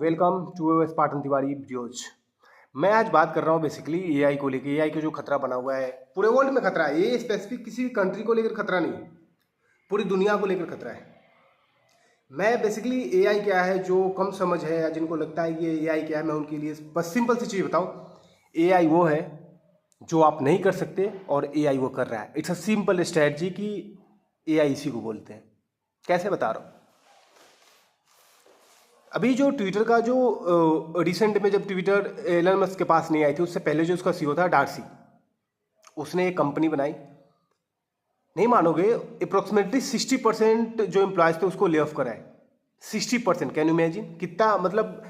Welcome to Spartan Tiwari videos. मैं आज बात कर रहा हूँ बेसिकली एआई को लेकर। एआई का जो खतरा बना हुआ है, पूरे वर्ल्ड में खतरा है। ये स्पेसिफिक किसी भी कंट्री को लेकर खतरा नहीं, पूरी दुनिया को लेकर खतरा है। मैं बेसिकली एआई क्या है, जो कम समझ है या जिनको लगता है कि एआई क्या है, मैं उनके लिए बस सिंपल सी चीज़ बताऊँ। एआई वो है जो आप नहीं कर सकते और एआई वो कर रहा है। इट्स अ सिंपल स्ट्रैटेजी कि एआई इसी को बोलते हैं। कैसे बता रहा हूँ। अभी जो ट्विटर का जो रिसेंट में जब ट्विटर एलन मस्क के पास नहीं आई थी, उससे पहले जो उसका सीईओ था डार्सी, उसने एक कंपनी बनाई। नहीं मानोगे, अप्रोक्सीमेटली 60% जो एम्प्लॉयज थे उसको ले ऑफ कराए। 60%, कैन यू इमेजिन कितना मतलब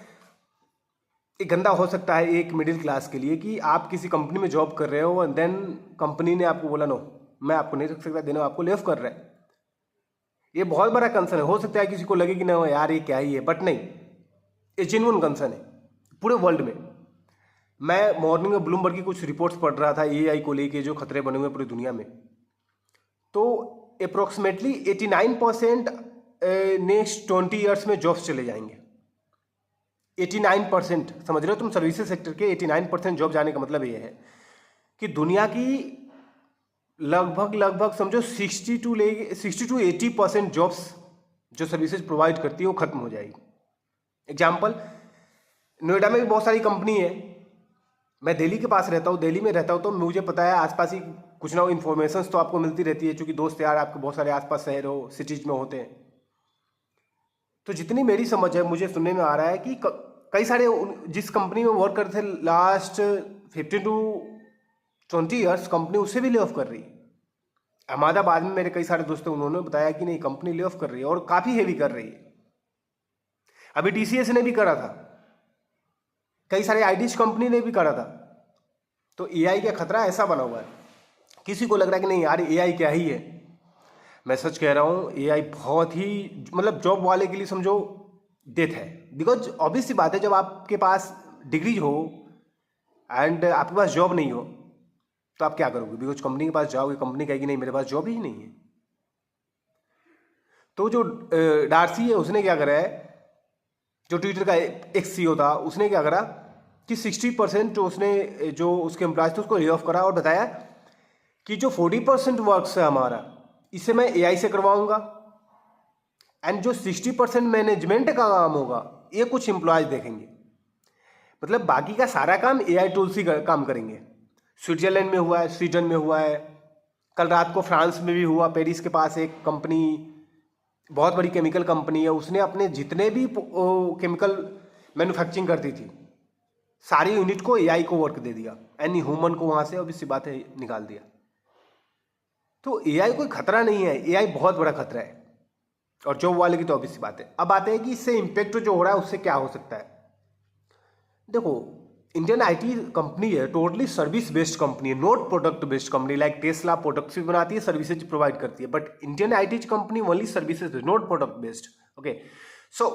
एक गंदा हो सकता है एक मिडिल क्लास के लिए कि आप किसी कंपनी में जॉब कर रहे हो एंड देन कंपनी ने आपको बोला नो, मैं आपको नहीं रख सकता, देना आपको ले ऑफ कर रहा है। ये बहुत बड़ा कंसर्न है। हो सकता है किसी को लगे कि ना यार ये क्या ही है, बट नहीं, ये जेन्युइन कंसर्न है पूरे वर्ल्ड में। मैं मॉर्निंग में ब्लूमबर्ग की कुछ रिपोर्ट्स पढ़ रहा था एआई को लेके, जो खतरे बने हुए पूरी दुनिया में। तो अप्रोक्सीमेटली 89% नेक्स्ट 20 ईयर्स में जॉब्स चले जाएंगे। 89%, समझ रहे हो तुम? सर्विसेज सेक्टर के 89% जॉब जाने का मतलब ये है कि दुनिया की लगभग समझो 60 टू 80% जॉब्स जो सर्विसेज प्रोवाइड करती है वो खत्म हो जाएगी। एग्जाम्पल, नोएडा में भी बहुत सारी कंपनी है। मैं दिल्ली के पास रहता हूँ, दिल्ली में रहता हूँ, तो मुझे पता है आसपास ही कुछ ना इन्फॉर्मेशन तो आपको मिलती रहती है, क्योंकि दोस्त यार आपके बहुत सारे आसपास शहर हो, सिटीज में होते हैं। तो जितनी मेरी समझ है, मुझे सुनने में आ रहा है कि कई सारे जिस कंपनी में वर्क करते थे लास्ट 15 टू 20 ईयर्स, कंपनी उससे भी ले ऑफ कर रही है। अहमदाबाद में मेरे कई सारे दोस्त हैं, उन्होंने बताया कि नहीं, कंपनी ले ऑफ कर रही है और काफ़ी हेवी कर रही है। अभी टीसीएस ने भी करा था, कई सारे आईटी कंपनी ने भी करा था। तो एआई का खतरा ऐसा बना हुआ है। किसी को लग रहा है कि नहीं यार एआई क्या ही है, मैं सच कह रहा हूँ, एआई बहुत ही मतलब जॉब वाले के लिए समझो डेथ है। बिकॉज ऑब्वियस सी बात है, जब आपके पास डिग्री हो एंड आपके पास जॉब नहीं हो तो आप क्या करोगे? बिकॉज कंपनी के पास जाओगे, कंपनी कहेगी नहीं मेरे पास जॉब ही नहीं है। तो जो डार्सी है उसने क्या करा है, जो ट्विटर का एक सीईओ था, उसने क्या करा कि 60% जो उसके एम्प्लॉयज थे उसको ले ऑफ करा और बताया कि जो 40% वर्क है हमारा, इसे मैं एआई से करवाऊंगा एंड जो 60% मैनेजमेंट का काम होगा ये कुछ एम्प्लॉयज देखेंगे। मतलब बाकी का सारा काम एआई टूल्स ही काम करेंगे। स्विट्जरलैंड में हुआ है, स्वीडन में हुआ है, कल रात को फ्रांस में भी हुआ। पेरिस के पास एक कंपनी, बहुत बड़ी केमिकल कंपनी है, उसने अपने जितने भी केमिकल मैन्युफैक्चरिंग करती थी सारी यूनिट को एआई को वर्क दे दिया एंड ह्यूमन को वहां से ऑब्वियस सी बात है निकाल दिया। तो एआई कोई खतरा नहीं है, एआई बहुत बड़ा खतरा है। और जॉब वाले की तो ऑब्वियस सी बात है। अब आते हैं कि इससे इम्पेक्ट जो हो रहा है उससे क्या हो सकता है। देखो, इंडियन आईटी कंपनी है, टोटली सर्विस बेस्ड कंपनी है, not product based company. Like Tesla products भी बनाती है, सर्विसेज प्रोवाइड करती है, but Indian IT company only services based, not product based. Okay, so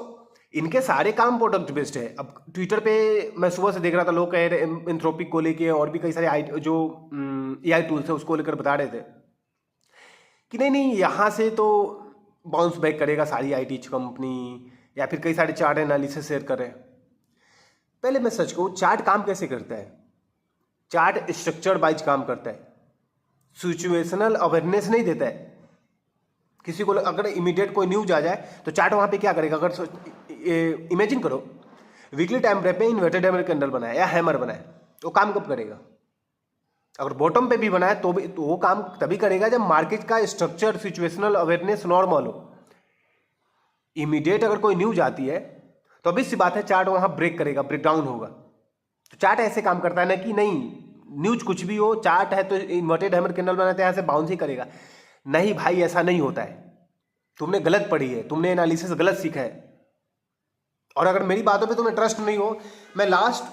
इनके सारे काम प्रोडक्ट बेस्ड है। अब ट्विटर पे मैं सुबह से देख रहा था, लोग कह रहे एंथ्रोपिक को लेके और भी कई सारे जो एआई टूल्स है उसको लेकर बता रहे थे कि नहीं नहीं यहाँ से तो बाउंस बैक करेगा सारी आईटी कंपनी, या फिर कई सारे चार्ट एनालिसिस शेयर कर रहे हैं। पहले मैं सच कहूँ, चार्ट काम कैसे करता है? चार्ट स्ट्रक्चर वाइज काम करता है, सिचुएशनल अवेयरनेस नहीं देता है। किसी को अगर इमीडिएट कोई न्यूज आ जाए तो चार्ट वहां पे क्या करेगा? अगर इमेजिन करो वीकली टाइम फ्रेम पे इन्वर्टेड हैमर कैंडल बनाए या हैमर बनाए, तो काम कब करेगा? अगर बॉटम पे भी बनाए तो भी, तो वो काम तभी करेगा जब मार्केट का स्ट्रक्चर, सिचुएशनल अवेयरनेस नॉर्मल हो। इमीडिएट अगर कोई न्यूज आती है तो अभी सी बात है चार्ट वहां ब्रेक करेगा, ब्रेकडाउन होगा। तो चार्ट ऐसे काम करता है ना कि नहीं, न्यूज कुछ भी हो, चार्ट है तो इन्वर्टेड हैमर कैंडल बनाते हैं, यहां से बाउंस ही करेगा। नहीं भाई, ऐसा नहीं होता है। तुमने गलत पढ़ी है, तुमने एनालिसिस गलत सीखा है। और अगर मेरी बातों पे तुम्हें ट्रस्ट नहीं हो, मैं लास्ट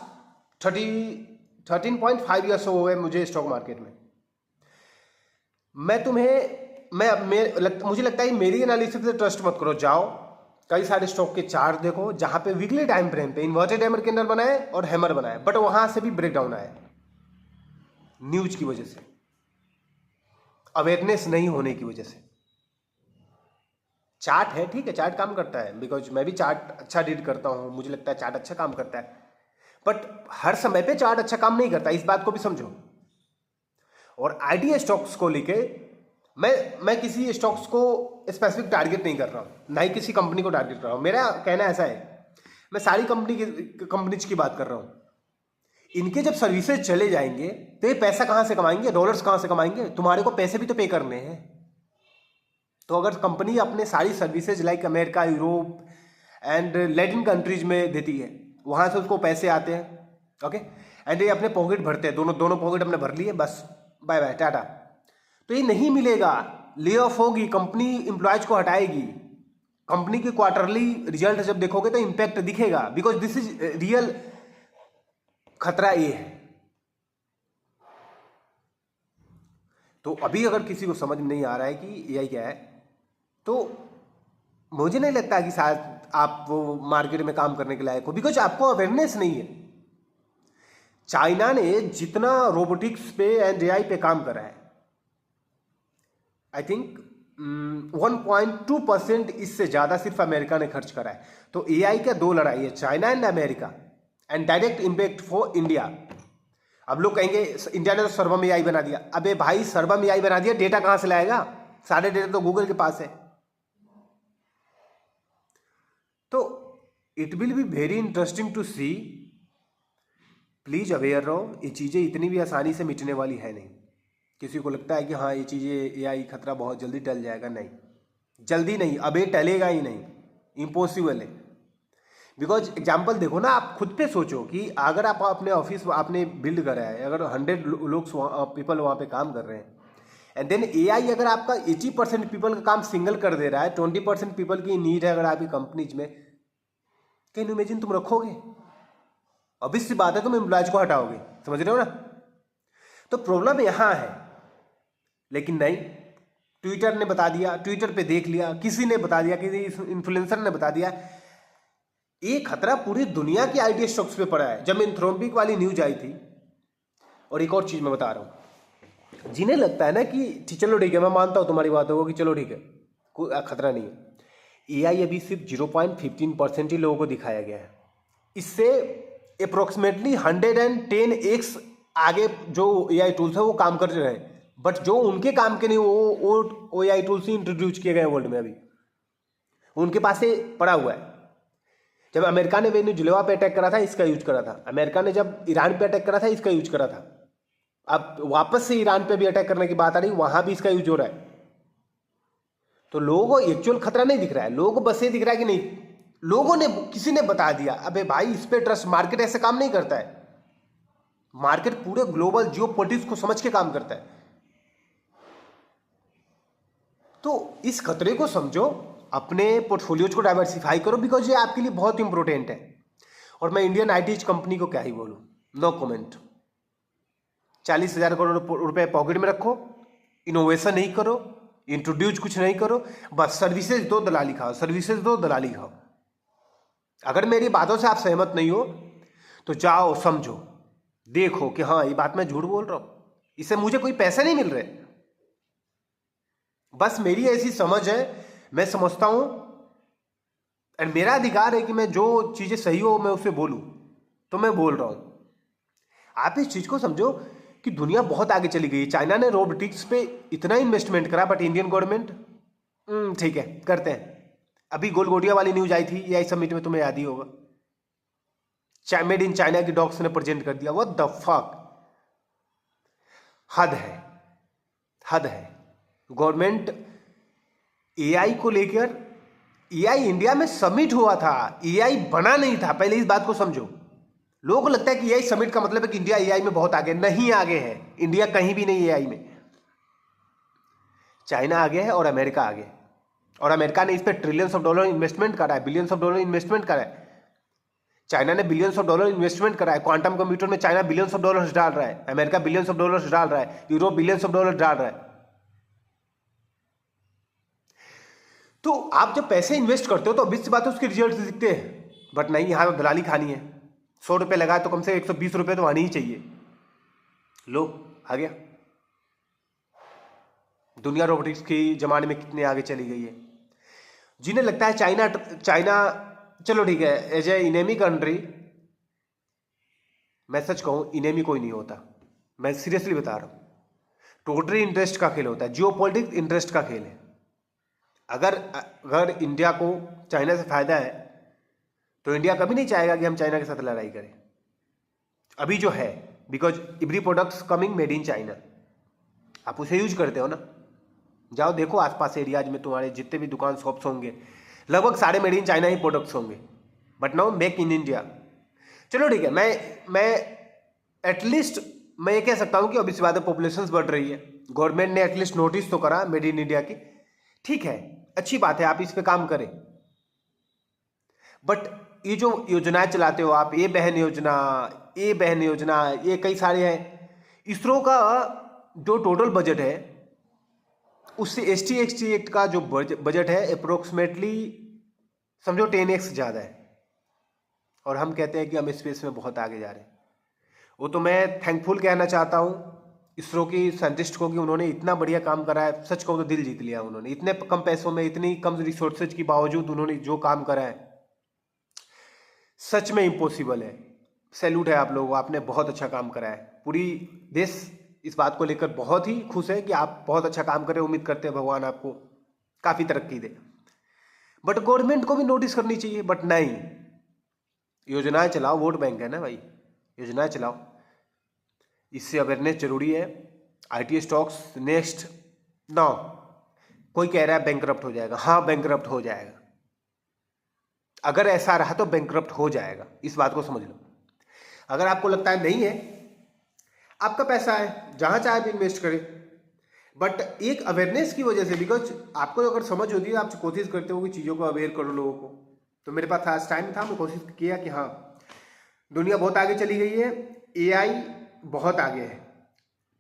13.5 ईयर्स हो गए मुझे स्टॉक मार्केट में। मैं तुम्हें मुझे लगता है मेरी एनालिसिस से ट्रस्ट मत करो। जाओ कई सारे स्टॉक के चार्ट देखो जहां पे वीकली टाइम फ्रेम पे इन्वर्टेड हैमर कैंडल बनाए और हैमर बनाए, बट वहां से भी ब्रेकडाउन आया न्यूज की वजह से, अवेयरनेस नहीं होने की वजह से। चार्ट है, ठीक है, चार्ट काम करता है, बिकॉज मैं भी चार्ट अच्छा रीड करता हूँ, मुझे लगता है चार्ट अच्छा काम करता है, बट हर समय पे चार्ट अच्छा काम नहीं करता, इस बात को भी समझो। और आईटी स्टॉक्स को लेके मैं किसी स्टॉक्स को स्पेसिफिक टारगेट नहीं कर रहा हूँ, ना ही किसी कंपनी को टारगेट कर रहा हूँ। मेरा कहना ऐसा है, मैं सारी कंपनीज की बात कर रहा हूँ। इनके जब सर्विसेज चले जाएंगे तो ये पैसा कहाँ से कमाएंगे, डॉलर्स कहाँ से कमाएंगे? तुम्हारे को पैसे भी तो पे करने हैं। तो अगर कंपनी अपने सारी services like America, Europe and Latin countries में देती है, वहाँ से उसको पैसे आते हैं, ओके, एंड ये अपने पॉकेट भरते हैं, दोनों दोनों पॉकेट अपने भर लिए, बस बाय बाय टाटा। तो ये नहीं मिलेगा, ले ऑफ होगी, कंपनी एम्प्लॉयज को हटाएगी। कंपनी की क्वार्टरली रिजल्ट जब देखोगे तो इंपैक्ट दिखेगा, बिकॉज दिस इज रियल खतरा ये है। तो अभी अगर किसी को समझ में नहीं आ रहा है कि एआई क्या है, तो मुझे नहीं लगता कि शायद आप वो मार्केट में काम करने के लायक हो, बिकॉज आपको अवेयरनेस नहीं है। चाइना ने जितना रोबोटिक्स पे एंड एआई पे काम करा है, आई थिंक 1.2% इससे ज्यादा सिर्फ अमेरिका ने खर्च करा है। तो एआई का दो लड़ाई है, China and America, and direct impact for India. अब लोग कहेंगे इंडिया ने तो सर्वम एआई बना दिया। अबे भाई, सर्वम एआई बना दिया, डेटा कहां से लाएगा? सारे डेटा तो गूगल के पास है। तो it will be very interesting to see. Please aware रहो, ये चीजें इतनी भी आसानी से मिटने वाली है नहीं। किसी को लगता है कि हाँ ये चीजें, एआई खतरा बहुत जल्दी टल जाएगा, नहीं, जल्दी नहीं, अब ये टलेगा ही नहीं, इम्पॉसिबल है। बिकॉज एग्जाम्पल देखो ना, आप खुद पे सोचो कि अगर आप अपने ऑफिस आपने बिल्ड करा है, अगर 100 लोग पीपल वहाँ पे काम कर रहे हैं, एंड देन एआई अगर आपका 80% पीपल का काम सिंगल कर दे रहा है, 20% पीपल की नीड है अगर आपकी कंपनीज में, कैन यू इमेजिन तुम रखोगे? ऑब्वियस सी बात है तुम एम्प्लॉयज को हटाओगे, समझ रहे हो ना? तो प्रॉब्लम यहाँ है। लेकिन नहीं, ट्विटर ने बता दिया, ट्विटर पे देख लिया, किसी ने बता दिया, किसी इन्फ्लुएंसर ने बता दिया, ये खतरा पूरी दुनिया की आईटी स्टॉक्स पे पड़ा है। जब एंथ्रोपिक वाली न्यूज आई थी, और एक और चीज मैं बता रहा हूं, जिन्हें लगता है ना कि चलो ठीक है, मैं मानता हूं तुम्हारी बातों को कि चलो ठीक है, कोई खतरा नहीं है, एआई अभी सिर्फ 0.15% ही लोगों को दिखाया गया है। इससे अप्रोक्सीमेटली 110x आगे जो एआई टूल्स है वो काम कर रहे हैं, बट जो उनके काम के नहीं वो एआई टूल्स ही इंट्रोड्यूस किए गए वर्ल्ड में, अभी उनके पास से पड़ा हुआ है। जब अमेरिका ने वेनेजुएला पे अटैक करा था, इसका यूज करा था। अमेरिका ने जब ईरान पे अटैक करा था, इसका यूज करा था। अब वापस से ईरान पे भी अटैक करने की बात आ रही, वहां भी इसका यूज हो रहा है। तो लोगों को एक्चुअल खतरा नहीं दिख रहा है, लोगों को बस ये दिख रहा है कि नहीं, लोगों ने, किसी ने बता दिया। अबे भाई, इस पे ट्रस्ट, मार्केट ऐसे काम नहीं करता है। मार्केट पूरे ग्लोबल जियो पॉलिटिक्स को समझ के काम करता है। तो इस खतरे को समझो, अपने पोर्टफोलियोज को डाइवर्सिफाई करो, बिकॉज ये आपके लिए बहुत इंपॉर्टेंट है। और मैं इंडियन आईटी कंपनी को क्या ही बोलूं, नो कमेंट। 40,000 करोड़ रुपए पॉकेट में रखो, इनोवेशन नहीं करो, इंट्रोड्यूस कुछ नहीं करो, बस सर्विसेज दो, दलाली खाओ, सर्विसेज दो, दलाली खाओ। अगर मेरी बातों से आप सहमत नहीं हो तो जाओ समझो, देखो कि हाँ ये बात मैं झूठ बोल रहा हूं, इससे मुझे कोई पैसे नहीं मिल रहे, बस मेरी ऐसी समझ है, मैं समझता हूं, एंड मेरा अधिकार है कि मैं जो चीजें सही हो मैं उसे बोलूं, तो मैं बोल रहा हूं। आप इस चीज को समझो कि दुनिया बहुत आगे चली गई। चाइना ने रोबोटिक्स पे इतना इन्वेस्टमेंट करा, बट इंडियन गवर्नमेंट ठीक है करते हैं। अभी गोलगोटिया वाली न्यूज आई थी एआई समिट में, तुम्हें याद ही होगा, मेड इन चाइना की डॉग्स ने प्रेजेंट कर दिया। व्हाट द फक, हद है, हद है। गवर्नमेंट एआई को लेकर, एआई इंडिया में समिट हुआ था, एआई बना नहीं था, पहले इस बात को समझो। लोगों को लगता है कि एआई समिट का मतलब है कि इंडिया एआई में बहुत आगे, नहीं आगे है, इंडिया कहीं भी नहीं एआई में। चाइना आगे है और अमेरिका आगे, और अमेरिका ने इस पर ट्रिलियंस ऑफ डॉलर इन्वेस्टमेंट करा है, बिलियंस ऑफ डॉलर इन्वेस्टमेंट करा है। चाइना ने बिलियंस ऑफ डॉलर इन्वेस्टमेंट करा है, क्वांटम कंप्यूटर में चाइना बिलियंस ऑफ डॉलर्स डाल रहा है, अमेरिका बिलियंस ऑफ डॉलर्स डाल रहा है, यूरोप बिलियंस ऑफ डॉलर डाल रहा है। तो आप जब पैसे इन्वेस्ट करते हो तो obvious सी बात है उसके रिजल्ट दिखते हैं, बट नहीं, यहां तो दलाली खानी है। 100 रुपये लगाए तो कम से 120 रुपये तो आनी ही चाहिए। लो आ गया, दुनिया रोबोटिक्स की जमाने में कितने आगे चली गई है। जिन्हें लगता है चाइना चाइना चलो ठीक है एज ए इनेमी कंट्री, मैं सच कहूँ इनेमी कोई नहीं होता, मैं सीरियसली बता रहा हूँ। टोटली इंटरेस्ट का खेल होता है, जियो पॉलिटिक्स इंटरेस्ट का खेल है। अगर अगर इंडिया को चाइना से फायदा है तो इंडिया कभी नहीं चाहेगा कि हम चाइना के साथ लड़ाई करें। अभी जो है because every products coming made in China, आप उसे यूज करते हो ना। जाओ देखो आसपास एरियाज में तुम्हारे जितने भी दुकान शॉप्स होंगे लगभग सारे मेड इन चाइना ही प्रोडक्ट्स होंगे, but now make in India. चलो ठीक है, मैं एटलीस्ट मैं ये कह सकता हूँ कि अभी से ज़्यादा पॉपुलेशन बढ़ रही है, गवर्नमेंट ने एटलीस्ट नोटिस तो करा मेड इन इंडिया की, ठीक है अच्छी बात है, आप इस पे काम करें। बट ये जो योजनाएं चलाते हो आप, ये बहन योजना, ये कई सारे हैं। इसरो का जो टोटल बजट है उससे ST एक्ट का जो बजट है अप्रोक्सीमेटली समझो 10x ज़्यादा है, और हम कहते हैं कि हम स्पेस में बहुत आगे जा रहे हैं। वो तो मैं थैंकफुल कहना चाहता हूँ इसरो की साइंटिस्ट को कि उन्होंने इतना बढ़िया काम करा है। सच कहूँ तो दिल जीत लिया उन्होंने, इतने कम पैसों में इतनी कम रिसोर्सेज के बावजूद उन्होंने जो काम करा है सच में इम्पॉसिबल है। सैल्यूट है आप लोगों, आपने बहुत अच्छा काम करा है। पूरी देश इस बात को लेकर बहुत ही खुश है कि आप बहुत अच्छा काम करें। उम्मीद करते हैं भगवान आपको काफ़ी तरक्की दे। बट गवर्नमेंट को भी नोटिस करनी चाहिए, बट नहीं, योजनाएं चलाओ, वोट बैंक है ना भाई, योजनाएं चलाओ, इससे अवेयरनेस जरूरी है। IT स्टॉक्स नेक्स्ट नो, कोई कह रहा है बैंकरप्ट हो जाएगा, हाँ बैंकरप्ट हो जाएगा, अगर ऐसा रहा तो बैंकरप्ट हो जाएगा, इस बात को समझ लो। अगर आपको लगता है नहीं है, आपका पैसा है, जहां चाहे भी इन्वेस्ट करें, बट एक अवेयरनेस की वजह से, बिकॉज आपको अगर समझ होती है, आप कोशिश करते हो कि चीज़ों को अवेयर करो लोगों को। तो मेरे पास आज टाइम था, मैं कोशिश किया कि हाँ दुनिया बहुत आगे चली गई है, AI बहुत आगे है,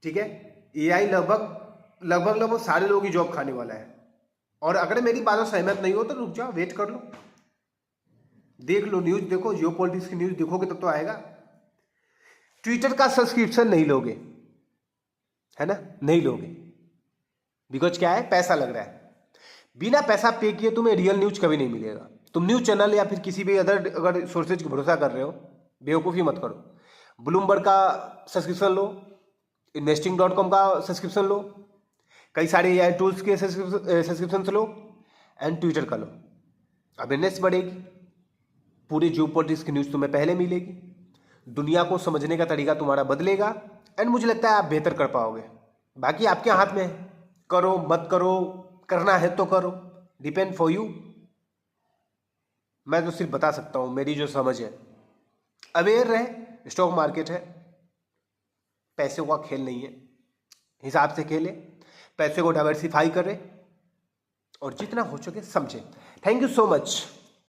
ठीक है। AI लगभग सारे लोगों की जॉब खाने वाला है। और अगर मेरी बातों सहमत नहीं हो तो रुक जाओ, वेट कर लो, देख लो, न्यूज़ देखो, जियो पॉलिटिक्स की न्यूज़ देखोगे तब तो आएगा। ट्विटर का सब्सक्रिप्शन नहीं लोगे, है ना, नहीं लोगे, बिकॉज क्या है, पैसा लग रहा है। बिना पैसा पे किए तुम्हें रियल न्यूज़ कभी नहीं मिलेगा। तुम न्यूज़ चैनल या फिर किसी भी अदर अगर सोर्सेज को भरोसा कर रहे हो, बेवकूफ़ी मत करो। ब्लूमबर्ग का सब्सक्रिप्शन लो, investing.com का सब्सक्रिप्शन लो, कई सारे AI टूल्स के सब्सक्रिप्शन लो, एंड ट्विटर का लो। अवेयरनेस बढ़ेगी, पूरे जियो पॉलिटिक्स की न्यूज़ तुम्हें पहले मिलेगी, दुनिया को समझने का तरीका तुम्हारा बदलेगा, एंड मुझे लगता है आप बेहतर कर पाओगे। बाकी आपके हाथ में है, करो मत करो, करना है तो करो, डिपेंड फॉर यू। मैं तो सिर्फ बता सकता हूँ मेरी जो समझ है। अवेयर रहे, स्टॉक मार्केट है, पैसों का खेल नहीं है, हिसाब से खेले, पैसे को डाइवर्सिफाई करें और जितना हो सके समझे। Thank you so much.